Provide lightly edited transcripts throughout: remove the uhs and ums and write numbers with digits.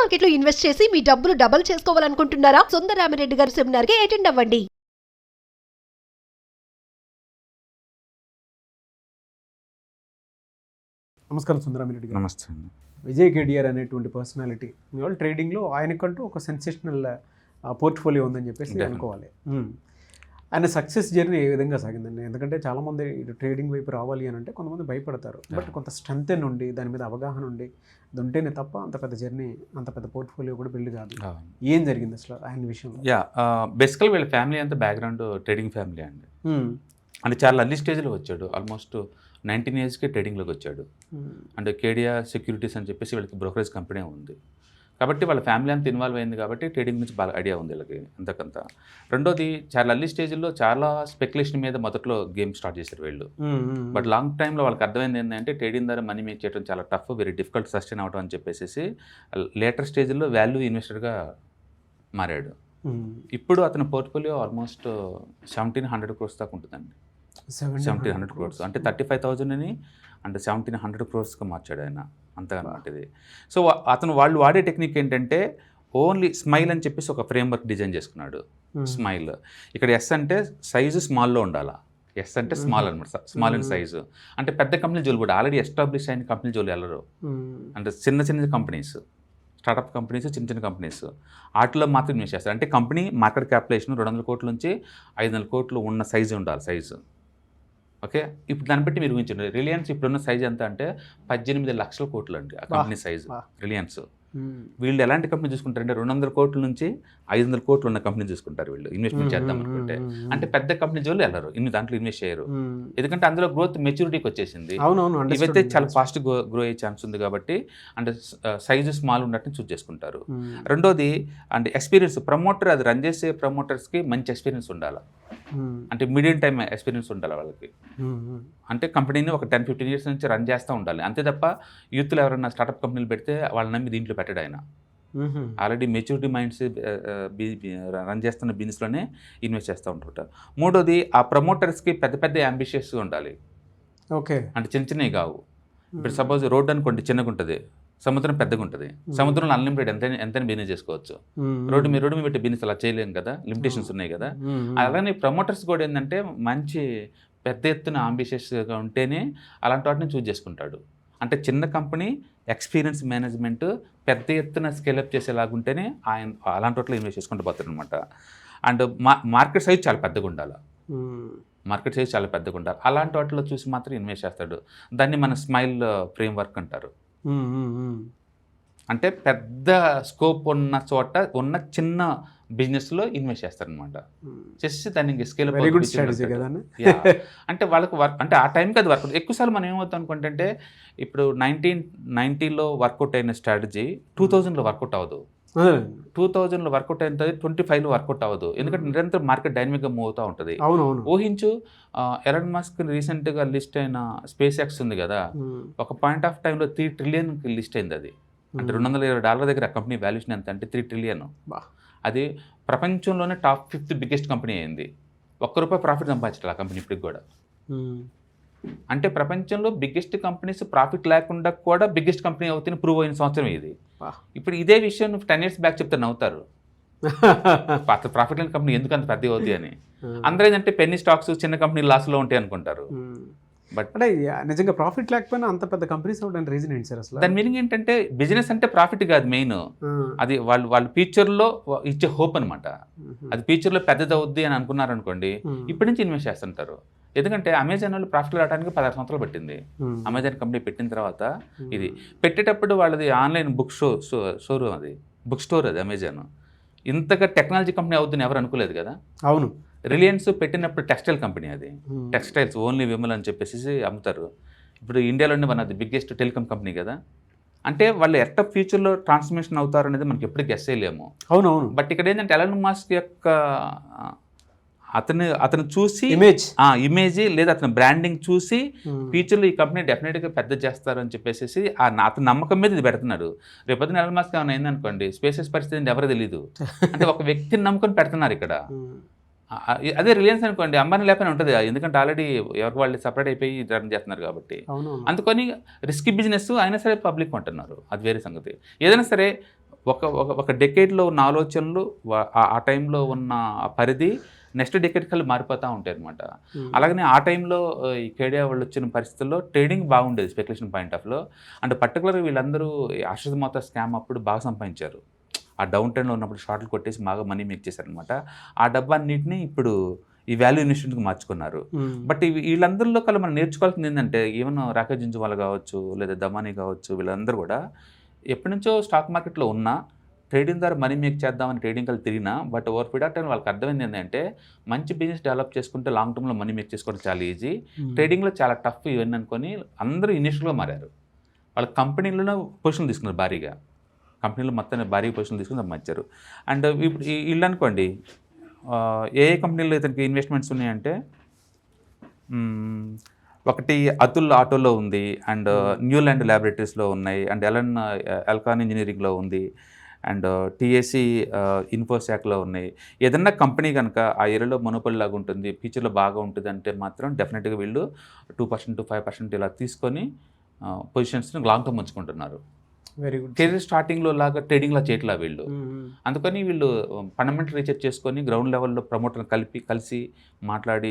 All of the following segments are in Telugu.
మార్కెట్ లో ఇన్వెస్ట్ చేసి మీ డబ్బులు డబుల్ చేసుకోవాలనుకుంటున్నారా? సుందరరామిరెడ్డి గారి సెమినార్ కి అటెండ్ అవ్వండి. నమస్కారం సుందరరామిరెడ్డి గారు. నమస్తే అండి. విజయ్ కేడిఆర్ అనేటువంటి పర్సనాలిటీ ఇవాళ ట్రేడింగ్లో ఆయనకంటూ ఒక సెన్సేషనల్ పోర్ట్ఫోలియో ఉందని చెప్పేసి అనుకోవాలి. ఆయన సక్సెస్ జర్నీ ఏ విధంగా సాగిందండి? ఎందుకంటే చాలామంది ఇటు ట్రేడింగ్ వైపు రావాలి అని అంటే కొంతమంది భయపడతారు. బట్ కొంత స్ట్రెంత్ నుండి దాని మీద అవగాహన ఉండి అది ఉంటేనే తప్ప అంత పెద్ద జర్నీ, అంత పెద్ద పోర్ట్ఫోలియో కూడా బిల్డ్ కాదు. ఏం జరిగింది అసలు ఆయన విషయంలో? బేసికల్ వీళ్ళ ఫ్యామిలీ అంతా బ్యాక్గ్రౌండ్ ట్రేడింగ్ ఫ్యామిలీ అండి. అంటే చాలా అర్లీ స్టేజ్లో వచ్చాడు. ఆల్మోస్ట్ 19 yearsకి ట్రేడింగ్లోకి వచ్చాడు. అంటే కేడిఆర్ సెక్యూరిటీస్ అని చెప్పేసి వీళ్ళకి బ్రోకరేజ్ కంపెనీ ఉంది కాబట్టి వాళ్ళ ఫ్యామిలీ అంతా ఇన్వాల్వ్ అయింది కాబట్టి ట్రేడింగ్ నుంచి బాగా ఐడియా ఉంది వీళ్ళకి ఎంతకంత. రెండోది చాలా అర్లీ స్టేజ్లో చాలా స్పెక్యులేషన్ మీద మొదట్లో గేమ్ స్టార్ట్ చేశారు వీళ్ళు. బట్ లాంగ్ టైంలో వాళ్ళకి అర్థమైంది ఏంటంటే ట్రేడింగ్ ద్వారా మనీ మేక్ చేయడం చాలా టఫ్, వెరీ డిఫికల్ట్ సస్టైన్ అవడం అని చెప్పేసి లేటర్ స్టేజ్లో వాల్యూ ఇన్వెస్టర్గా మారాడు. ఇప్పుడు అతని పోర్ట్ఫోలియో ఆల్మోస్ట్ 1700 crores దాకా ఉంటుందండి. 1700 crores అంటే 35,000ని అంటే 1700 crores మార్చాడు ఆయన అంతగా అనమాట ఇది. సో వాళ్ళు వాడే టెక్నిక్ ఏంటంటే ఓన్లీ స్మైల్ అని చెప్పేసి ఒక ఫ్రేమ్వర్క్ డిజైన్ చేసుకున్నాడు. స్మైల్ ఇక్కడ ఎస్ అంటే సైజు స్మాల్లో ఉండాలా, ఎస్ అంటే స్మాల్ అనమాట, స్మాల్ అండ్ సైజు. అంటే పెద్ద కంపెనీ జోలు కూడా ఆల్రెడీ ఎస్టాబ్లిష్ అయిన కంపెనీ జోలు వెళ్ళరు. అంటే చిన్న కంపెనీస్, స్టార్టప్ కంపెనీస్, చిన్న కంపెనీస్ వాటిలో మాత్రం ఇన్వెస్ట్ చేస్తారు. అంటే కంపెనీ మార్కెట్ క్యాపిటలైజేషన్ 200 crores నుంచి 500 crores ఉన్న సైజు ఉండాలి సైజు. ఓకే, ఇప్పుడు దాన్ని బట్టి మీరు ఊహించండి రిలయన్స్ ఇప్పుడున్న సైజ్ ఎంత అంటే 18 లక్షల కోట్లు అండి ఆ కంపెనీ సైజు రిలయన్స్. వీళ్ళు ఎలాంటి కంపెనీ చూసుకుంటారంటే 200 crores నుంచి 500 crores ఉన్న కంపెనీ చూసుకుంటారు వీళ్ళు ఇన్వెస్ట్మెంట్ చేద్దాం అనుకుంటే. అంటే పెద్ద కంపెనీ జోలు వెళ్ళరు, దాంట్లో ఇన్వెస్ట్ చేయరు. ఎందుకంటే అందులో గ్రోత్ మెచ్యూరిటీకి వచ్చేసింది. ఇవైతే చాలా ఫాస్ట్ గ్రో అయ్యే ఛాన్స్ ఉంది కాబట్టి అంటే సైజు స్మాల్ ఉన్నట్టు చూస్ చేసుకుంటారు. రెండోది అంటే ఎక్స్పీరియన్స్, ప్రమోటర్ అది రన్ చేసే ప్రమోటర్స్కి మంచి ఎక్స్పీరియన్స్ ఉండాలి. అంటే మీడియం టైం ఎక్స్పీరియన్స్ ఉండాలి వాళ్ళకి. అంటే కంపెనీని ఒక 10-15 years నుంచి రన్ చేస్తూ ఉండాలి. అంతే తప్ప యూత్లో ఎవరైనా స్టార్టప్ కంపెనీలు పెడితే వాళ్ళని నమ్మి దీంట్లో పెట్టాడు ఆయన. ఆల్రెడీ మెచ్యూరిటీ మైండ్స్ రన్ చేస్తున్న బిజినెస్లోనే ఇన్వెస్ట్ చేస్తూ ఉంటుంటారు. మూడోది ఆ ప్రమోటర్స్కి పెద్ద అంబిషియస్ ఉండాలి. ఓకే, అంటే చిన్నవి కావు. ఇప్పుడు సపోజ్ రోడ్ అనుకోండి చిన్నగా ఉంటుంది, సముద్రం పెద్దగా ఉంటుంది. సముద్రంలో అన్లిమిటెడ్ ఎంతైనా బిజినెస్ చేసుకోవచ్చు. రోడ్డు మీద పెట్టి బిజినెస్ అలా చేయలేము కదా, లిమిటేషన్స్ ఉన్నాయి కదా. అలానే ప్రమోటర్స్ కూడా ఏంటంటే మంచి పెద్ద ఎత్తున అంబిషియస్గా ఉంటేనే అలాంటి వాటిని చూస్ చేసుకుంటాడు. అంటే చిన్న కంపెనీ ఎక్స్పీరియన్స్ మేనేజ్మెంట్ పెద్ద ఎత్తున స్కేలప్ చేసేలాగుంటేనే ఆయన అలాంటి వాటిలో ఇన్వెస్ట్ చేసుకుంటూ పోతాడు అనమాట. అండ్ మార్కెట్ సైజ్ చాలా పెద్దగా ఉండాలి, అలాంటి వాటిలో చూసి మాత్రం ఇన్వెస్ట్ చేస్తాడు. దాన్ని మన స్మైల్ ఫ్రేమ్వర్క్ అంటారు. అంటే పెద్ద స్కోప్ ఉన్న చోట ఉన్న చిన్న బిజినెస్లో ఇన్వెస్ట్ చేస్తారనమాట. చేసి దాన్ని స్కేల్ అంటే వాళ్ళకి వర్క్ అంటే ఆ టైంకి అది వర్కౌట్. ఎక్కువసార్లు మనం ఏమవుతాం అనుకుంటే ఇప్పుడు 1990లో వర్కౌట్ అయిన స్ట్రాటజీ 2000లో వర్కౌట్ అవ్వదు, 2000లో వర్కౌట్ అయిన 25లో వర్కౌట్ అవ్వదు. ఎందుకంటే నిరంతరం మార్కెట్ డైనమిక్గా మూవ్ అవుతూ ఉంటుంది. ఊహించు ఎలాన్ మస్క్ రీసెంట్గా లిస్ట్ అయిన స్పేస్ ఎక్స్ ఉంది కదా, ఒక పాయింట్ ఆఫ్ టైంలో 3 trillion లిస్ట్ అయింది అది. అంటే $220 దగ్గర ఆ కంపెనీ వాల్యూషన్ ఎంత అంటే 3 trillion. అది ప్రపంచంలోనే టాప్ 5th బిగ్గెస్ట్ కంపెనీ అయింది. ₹1 ప్రాఫిట్ సంపాదించాలి ఆ కంపెనీ ఇప్పటికి కూడా. అంటే ప్రపంచంలో బిగ్గెస్ట్ కంపెనీస్ ప్రాఫిట్ లేకుండా కూడా బిగ్గెస్ట్ కంపెనీ అవుతుంది ప్రూవ్ అయిన సంవత్సరం ఇది. ఇప్పుడు ఇదే విషయం 10 years బ్యాక్ చెప్తే నవ్వుతారు, ప్రాఫిట్ లేని కంపెనీ ఎందుకు అంత పెద్ద అవుతాయి అని. అందరూ ఏంటంటే పెన్నీ స్టాక్స్ చిన్న కంపెనీ లాస్లో ఉంటాయి అనుకుంటారు. బట్ అంటే నిజంగా ప్రాఫిట్ లేకపోయినా అంత పెద్ద కంపెనీస్ అవడానికి రీజన్ ఏంటి సార్ అసలు? దాని మీనింగ్ ఏంటంటే బిజినెస్ అంటే ప్రాఫిట్ కాదు మెయిన్, అది వాళ్ళు ఫ్యూచర్లో ఇచ్చే హోప్ అనమాట. అది ఫ్యూచర్లో పెద్దది అవుద్ది అని అనుకున్నారు అనుకోండి, ఇప్పటి నుంచి ఇన్వెస్ట్ చేస్తుంటారు. ఎందుకంటే అమెజాన్ వాళ్ళు ప్రాఫిట్ రావడానికి 16 సంవత్సరాలు పట్టింది. అమెజాన్ కంపెనీ పెట్టిన తర్వాత ఇది పెట్టేటప్పుడు వాళ్ళది ఆన్లైన్ షోరూమ్, అది బుక్ స్టోర్, అది అమెజాన్. ఇంతగా టెక్నాలజీ కంపెనీ అవుతుందని ఎవరు అనుకోలేదు కదా. అవును, రిలయన్స్ పెట్టినప్పుడు టెక్స్టైల్ కంపెనీ, అది టెక్స్టైల్స్ ఓన్లీ విమల్ అని చెప్పేసి అమ్ముతారు. ఇప్పుడు ఇండియాలోనే one of the biggest telecom company కదా. అంటే వాళ్ళు ఎట్ట ఫ్యూచర్లో ట్రాన్స్ఫర్మేషన్ అవుతారు అనేది మనకి ఎప్పుడు గెస్ చేయలేము. అవునవును. బట్ ఇక్కడ ఏంటంటే ఎలాన్ మస్క్ యొక్క అతను చూసి ఇమేజ్ లేదా అతని బ్రాండింగ్ చూసి ఫ్యూచర్లో ఈ కంపెనీ డెఫినెట్గా పెద్ద చేస్తారు అని చెప్పేసి అతని నమ్మకం మీద ఇది పెడుతున్నారు. రేపొద్దున ఎలాన్ మస్క్ ఏమైనా అయిందనుకోండి, స్పేసెస్ పరిస్థితి ఎవరు తెలియదు. అంటే ఒక వ్యక్తిని నమ్ముకొని పెడుతున్నారు ఇక్కడ. అదే రిలయన్స్ అనుకోండి, అంబానీ లేకపోయినా ఉంటుంది, ఎందుకంటే ఆల్రెడీ ఎవరికి వాళ్ళు సపరేట్ అయిపోయి రన్ చేస్తున్నారు కాబట్టి. అందుకని రిస్కీ బిజినెస్ అయినా సరే పబ్లిక్ కొంటున్నారు, అది వేరే సంగతి. ఏదైనా సరే ఒక డెకేడ్లో ఉన్న ఆలోచనలు ఆ టైంలో ఉన్న పరిధి నెక్స్ట్ డెకేడ్ కల్లా మారిపోతూ ఉంటాయి అనమాట. అలాగనే ఆ టైంలో ఈ కేడియా వాళ్ళు వచ్చిన పరిస్థితుల్లో ట్రేడింగ్ బాగుండేది స్పెక్యులేషన్ పాయింట్ ఆఫ్లో. అండ్ పర్టికులర్గా వీళ్ళందరూ ఆశ్రిత మొత్తం స్కామ్ అప్పుడు బాగా సంపాదించారు. ఆ డౌన్ టైంలో ఉన్నప్పుడు షార్ట్లు కొట్టేసి బాగా మనీ మేక్ చేశారనమాట. ఆ డబ్బాన్నింటినీ ఇప్పుడు ఈ వాల్యూ ఇన్వెస్ట్మెంట్కి మార్చుకున్నారు. బట్ వీళ్ళందరిలో కల్లా మనం నేర్చుకోవాల్సింది ఏంటంటే, ఈవెన్ రాకేష్ జుంజువాలా కావచ్చు, లేదా దమానీ కావచ్చు, వీళ్ళందరూ కూడా ఎప్పటి నుంచో స్టాక్ మార్కెట్లో ఉన్నా ట్రేడింగ్ ద్వారా మనీ మేక్ చేద్దామని ట్రేడింగ్ కలిసి తిరిగినా, but over period of time వాళ్ళకి అర్థమైంది ఏంటంటే, మంచి బిజినెస్ డెవలప్ చేసుకుంటే లాంగ్ టర్మ్లో మనీ మేక్ చేసుకోవడం చాలా ఈజీ, ట్రేడింగ్లో చాలా టఫ్ ఇవన్నీ అనుకొని అందరూ ఇనిషియల్గా మారారు. వాళ్ళ కంపెనీలలో పొజిషన్లు తీసుకున్నారు భారీగా, కంపెనీలో మొత్తం భారీ పొజిషన్లు తీసుకుని సంపాదించారు. అండ్ ఇప్పుడు వీళ్ళు అనుకోండి, ఏ కంపెనీలో ఇతనికి ఇన్వెస్ట్మెంట్స్ ఉన్నాయంటే, ఒకటి అతుల్ ఆటోలో ఉంది, అండ్ న్యూల్యాండ్ ల్యాబొరేటరీస్లో ఉన్నాయి, అండ్ ఎల్కాన్ ఇంజనీరింగ్లో ఉంది, అండ్ టీఏసీ ఇన్ఫోశాక్లో ఉన్నాయి. ఏదన్నా కంపెనీ కనుక ఆ ఏరియాలో మొనోపొలి లాగా ఉంటుంది, ఫ్యూచర్లో బాగా ఉంటుంది అంటే మాత్రం డెఫినెట్గా వీళ్ళు 2% to 5% ఇలా తీసుకొని పొజిషన్స్ని లాంగ్ టర్మ్ ఉంచుకుంటున్నారు. Very good. కెరీర్ స్టార్టింగ్లో లాగా ట్రేడింగ్లో చేయట్లా వీళ్ళు. అందుకని వీళ్ళు ఫండమెంటల్ రీసెర్చ్ చేసుకొని గ్రౌండ్ లెవెల్లో ప్రమోటర్ని కలిసి మాట్లాడి,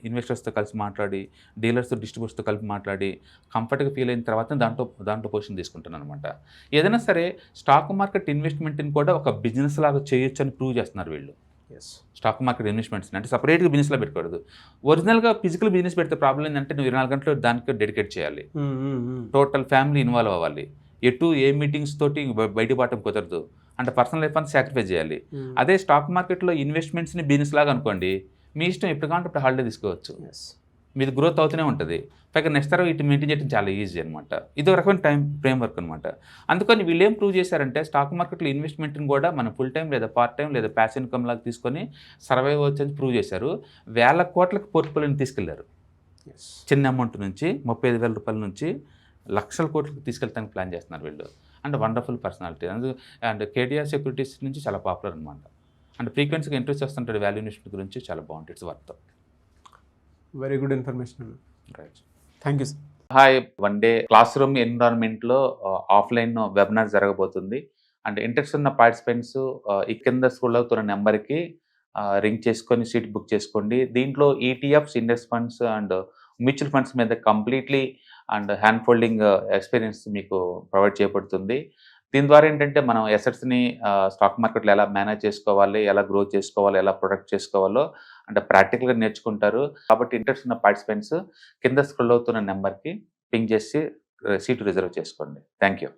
ఇన్వెస్టర్స్తో కలిసి మాట్లాడి, డీలర్స్తో డిస్ట్రిబ్యూటర్స్తో కలిపి మాట్లాడి కంఫర్ట్గా ఫీల్ అయిన తర్వాత దాంట్లో పొజిషన్ తీసుకుంటున్నాను అనమాట. ఏదైనా సరే స్టాక్ మార్కెట్ ఇన్వెస్ట్మెంట్ని కూడా ఒక బిజినెస్ లాగా చేయొచ్చు అని ప్రూవ్ చేస్తున్నారు వీళ్ళు. స్టాక్ మార్కెట్ ఇన్వెస్ట్మెంట్స్ని అంటే సపరేట్గా బిజినెస్లో పెట్టుకోవద్దు. ఒరిజినల్గా ఫిజికల్ బిజినెస్ పెడితే ప్రాబ్లం ఏంటంటే, నువ్వు 24 గంటలు దానికి డెడికేట్ చేయాలి, టోటల్ ఫ్యామిలీ ఇన్వాల్వ్ అవ్వాలి, ఏ మీటింగ్స్ తోటి బయటపడటం కుదరదు, అంటే పర్సనల్ లైఫ్ అంతా సాక్రిఫైస్ చేయాలి. అదే స్టాక్ మార్కెట్లో ఇన్వెస్ట్మెంట్స్ని బిజినెస్ లాగా అనుకోండి, మీ ఇష్టం ఎప్పుడు కావాలంటే అప్పుడు హాలిడే తీసుకోవచ్చు, మీది గ్రోత్ అవుతూనే ఉంటుంది. పైగా నెక్స్ట్ తర్వాత ఇటు మెయింటైన్ చేయడం చాలా ఈజీ అనమాట. ఇది ఒక రకమైన ఫ్రేమ్ వర్క్ అనమాట. అందుకని వీళ్ళు ఏం ప్రూవ్ చేశారంటే, స్టాక్ మార్కెట్లో ఇన్వెస్ట్మెంట్ని కూడా మనం ఫుల్ టైం లేదా పార్ట్ టైం లేదా ప్యాసివ్ ఇన్కమ్ లాగా తీసుకొని సర్వైవ్ అవ్వచ్చు అని ప్రూవ్ చేశారు. 1,000 కోట్లకు పోర్ట్ఫోలియోని తీసుకెళ్లారు. చిన్న అమౌంట్ నుంచి 35,000 రూపాయల నుంచి లక్షల కోట్లకు తీసుకెళ్తానికి ప్లాన్ చేస్తున్నారు వీళ్ళు. And wonderful personality. And Kedia securities నుంచి చాలా పాపులర్ అనమాట. అండ్ ఫ్రీక్వెన్సీగా ఇంట్రెస్ట్ చేస్తుంటాడు వాల్యూ ఇన్వెస్ట్మెంట్ గురించి, చాలా బాగుంటుంది, it's worth. Very good information. Right, thank you sir. Hi, one day class room ఎన్విరాన్మెంట్లో ఆఫ్లైన్ వెబినార్ జరగబోతుంది. అండ్ ఇంట్రెస్ట్ ఉన్న పార్టిసిపెంట్స్ ఈ కింద స్కూల్ అవుతున్న నెంబర్కి రింగ్ చేసుకొని సీట్ బుక్ చేసుకోండి. దీంట్లో ETFs, index funds and mutual funds మీద completely and hand folding experience మీకు ప్రొవైడ్ చేయబడుతుంది. దీని ద్వారా ఏంటంటే, మనం ఎసెట్స్ని స్టాక్ మార్కెట్లో ఎలా మేనేజ్ చేసుకోవాలి, ఎలా గ్రో చేసుకోవాలి, ఎలా ప్రొటెక్ట్ చేసుకోవాలో అంటే ప్రాక్టికల్గా నేర్చుకుంటారు. కాబట్టి ఇంట్రెస్ట్ ఉన్న పార్టిసిపెంట్స్ కింద స్క్రోల్ అవుతున్న నెంబర్కి పింగ్ చేసి సీటు రిజర్వ్ చేసుకోండి. Thank you.